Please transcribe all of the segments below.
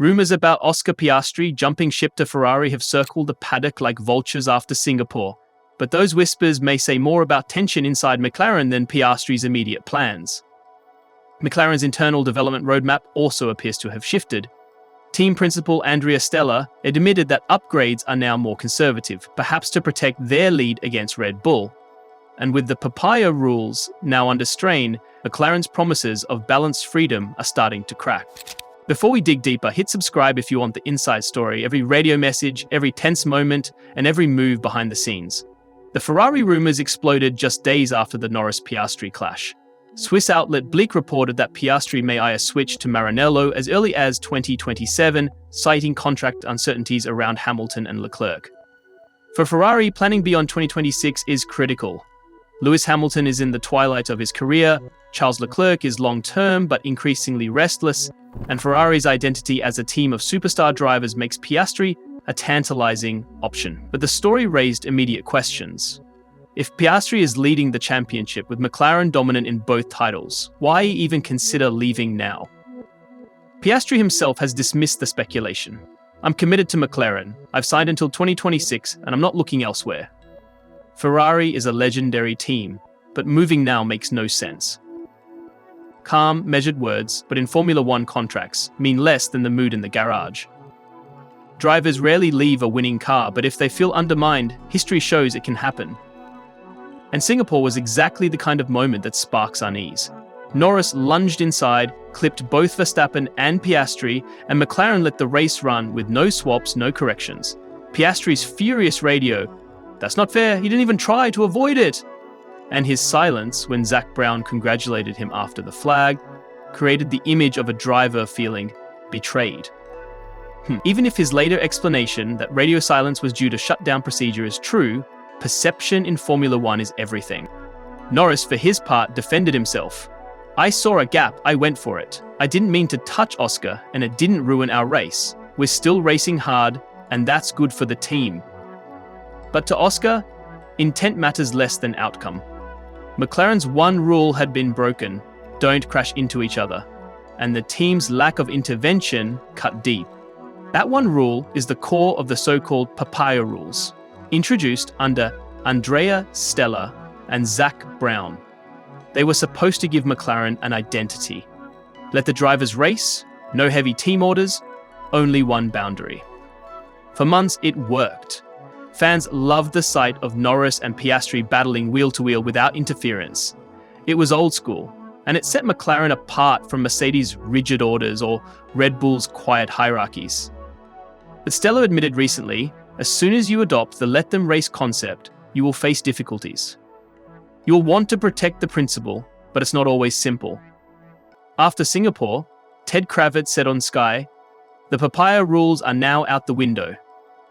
Rumours about Oscar Piastri jumping ship to Ferrari have circled the paddock like vultures after Singapore, but those whispers may say more about tension inside McLaren than Piastri's immediate plans. McLaren's internal development roadmap also appears to have shifted. Team principal Andrea Stella admitted that upgrades are now more conservative, perhaps to protect their lead against Red Bull. And with the papaya rules now under strain, McLaren's promises of balanced freedom are starting to crack. Before we dig deeper, hit subscribe if you want the inside story, every radio message, every tense moment, and every move behind the scenes. The Ferrari rumours exploded just days after the Norris-Piastri clash. Swiss outlet Blick reported that Piastri may eye a switch to Maranello as early as 2027, citing contract uncertainties around Hamilton and Leclerc. For Ferrari, planning beyond 2026 is critical. Lewis Hamilton is in the twilight of his career, Charles Leclerc is long-term but increasingly restless, and Ferrari's identity as a team of superstar drivers makes Piastri a tantalizing option. But the story raised immediate questions. If Piastri is leading the championship with McLaren dominant in both titles, why even consider leaving now? Piastri himself has dismissed the speculation. "I'm committed to McLaren, I've signed until 2026 and I'm not looking elsewhere." Ferrari is a legendary team, but moving now makes no sense. Calm, measured words, but in Formula One contracts, mean less than the mood in the garage. Drivers rarely leave a winning car, but if they feel undermined, history shows it can happen. And Singapore was exactly the kind of moment that sparks unease. Norris lunged inside, clipped both Verstappen and Piastri, and McLaren let the race run with no swaps, no corrections. Piastri's furious radio, "That's not fair, he didn't even try to avoid it," and his silence when Zak Brown congratulated him after the flag, created the image of a driver feeling betrayed. Even if his later explanation that radio silence was due to shutdown procedure is true, perception in Formula One is everything. Norris, for his part, defended himself. "I saw a gap, I went for it. I didn't mean to touch Oscar, and it didn't ruin our race. We're still racing hard, and that's good for the team." But to Oscar, intent matters less than outcome. McLaren's one rule had been broken: don't crash into each other. And the team's lack of intervention cut deep. That one rule is the core of the so-called papaya rules, introduced under Andrea Stella and Zak Brown. They were supposed to give McLaren an identity. Let the drivers race, no heavy team orders, only one boundary. For months, it worked. Fans loved the sight of Norris and Piastri battling wheel-to-wheel without interference. It was old school, and it set McLaren apart from Mercedes' rigid orders or Red Bull's quiet hierarchies. But Stella admitted recently, as soon as you adopt the let them race concept, you will face difficulties. You'll want to protect the principle, but it's not always simple. After Singapore, Ted Kravitz said on Sky, "The papaya rules are now out the window.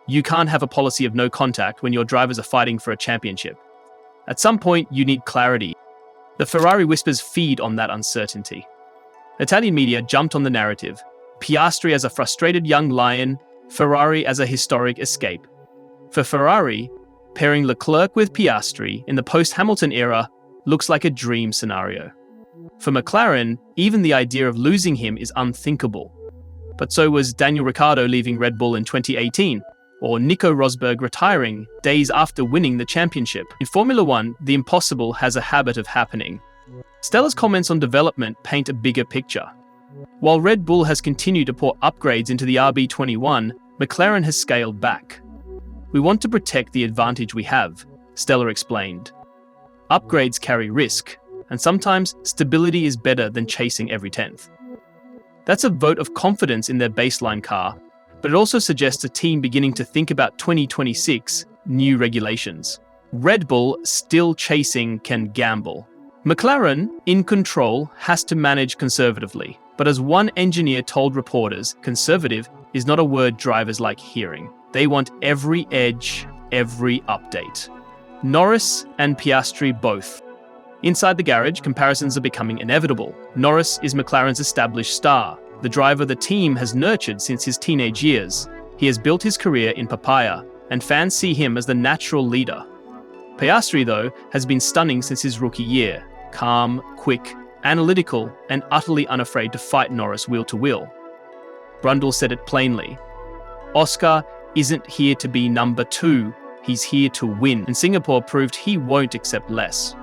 You can't have a policy of no contact when your drivers are fighting for a championship. At some point, you need clarity." The Ferrari whispers feed on that uncertainty. Italian media jumped on the narrative. Piastri as a frustrated young lion, Ferrari as a historic escape. For Ferrari, pairing Leclerc with Piastri in the post-Hamilton era looks like a dream scenario. For McLaren, even the idea of losing him is unthinkable. But so was Daniel Ricciardo leaving Red Bull in 2018, or Nico Rosberg retiring days after winning the championship. In Formula One, the impossible has a habit of happening. Stella's comments on development paint a bigger picture. While Red Bull has continued to pour upgrades into the RB21, McLaren has scaled back. "We want to protect the advantage we have," Stella explained. "Upgrades carry risk, and sometimes stability is better than chasing every 10th. That's a vote of confidence in their baseline car, but it also suggests a team beginning to think about 2026 new regulations. Red Bull, still chasing, can gamble. McLaren, in control, has to manage conservatively. But as one engineer told reporters, conservative is not a word drivers like hearing. They want every edge, every update. Norris and Piastri both. Inside the garage, comparisons are becoming inevitable. Norris is McLaren's established star, the driver the team has nurtured since his teenage years. He has built his career in papaya, and fans see him as the natural leader. Piastri, though, has been stunning since his rookie year. Calm, quick, analytical, and utterly unafraid to fight Norris wheel to wheel. Brundle said it plainly. Oscar isn't here to be number 2, he's here to win, and Singapore proved he won't accept less.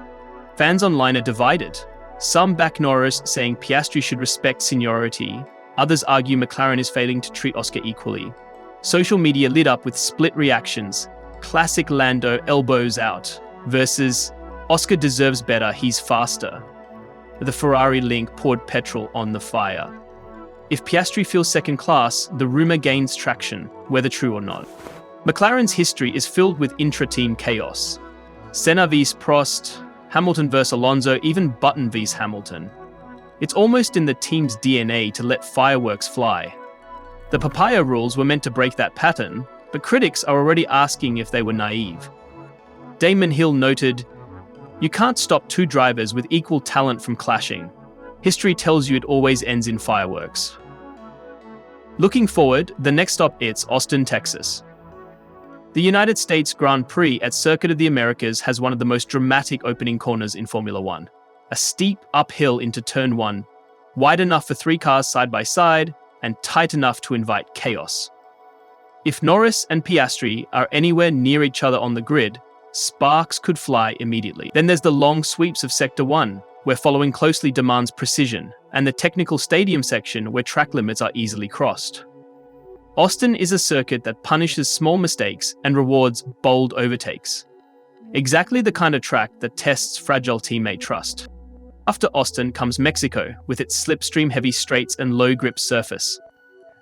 Fans online are divided. Some back Norris, saying Piastri should respect seniority. Others argue McLaren is failing to treat Oscar equally. Social media lit up with split reactions. Classic Lando elbows out versus Oscar deserves better, he's faster. The Ferrari link poured petrol on the fire. If Piastri feels second class, the rumor gains traction, whether true or not. McLaren's history is filled with intra-team chaos. Senna vs Prost, Hamilton vs Alonso, even Button vs Hamilton. It's almost in the team's DNA to let fireworks fly. The papaya rules were meant to break that pattern, but critics are already asking if they were naive. Damon Hill noted, "You can't stop two drivers with equal talent from clashing. History tells you it always ends in fireworks." Looking forward, the next stop is Austin, Texas. The United States Grand Prix at Circuit of the Americas has one of the most dramatic opening corners in Formula One. A steep uphill into Turn 1, wide enough for 3 cars side by side, and tight enough to invite chaos. If Norris and Piastri are anywhere near each other on the grid, sparks could fly immediately. Then there's the long sweeps of Sector 1, where following closely demands precision, and the technical stadium section where track limits are easily crossed. Austin is a circuit that punishes small mistakes and rewards bold overtakes. Exactly the kind of track that tests fragile teammate trust. After Austin comes Mexico, with its slipstream-heavy straights and low-grip surface.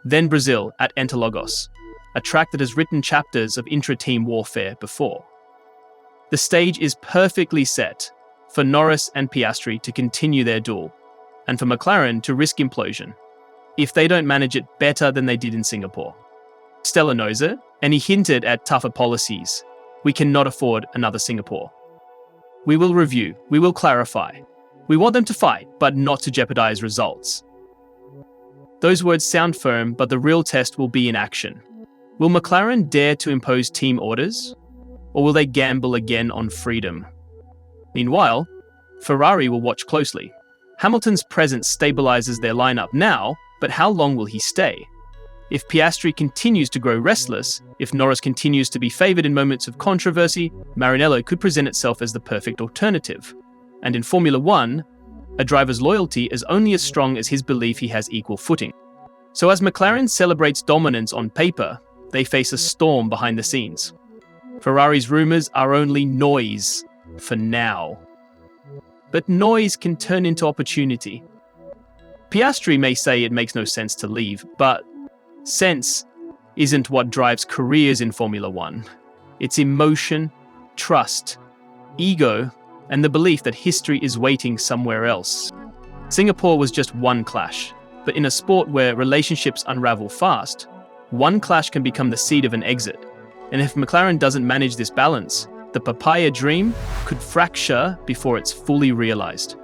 Then Brazil at Interlagos, a track that has written chapters of intra-team warfare before. The stage is perfectly set for Norris and Piastri to continue their duel, and for McLaren to risk implosion, if they don't manage it better than they did in Singapore. Stella knows it, and he hinted at tougher policies. We cannot afford another Singapore. We will review, we will clarify. We want them to fight, but not to jeopardize results. Those words sound firm, but the real test will be in action. Will McLaren dare to impose team orders? Or will they gamble again on freedom? Meanwhile, Ferrari will watch closely. Hamilton's presence stabilizes their lineup now, but how long will he stay? If Piastri continues to grow restless, if Norris continues to be favored in moments of controversy, Maranello could present itself as the perfect alternative. And in Formula One, a driver's loyalty is only as strong as his belief he has equal footing. So as McLaren celebrates dominance on paper, they face a storm behind the scenes. Ferrari's rumors are only noise for now. But noise can turn into opportunity. Piastri may say it makes no sense to leave, but sense isn't what drives careers in Formula One. It's emotion, trust, ego, and the belief that history is waiting somewhere else. Singapore was just one clash, but in a sport where relationships unravel fast, one clash can become the seed of an exit. And if McLaren doesn't manage this balance, the papaya dream could fracture before it's fully realized.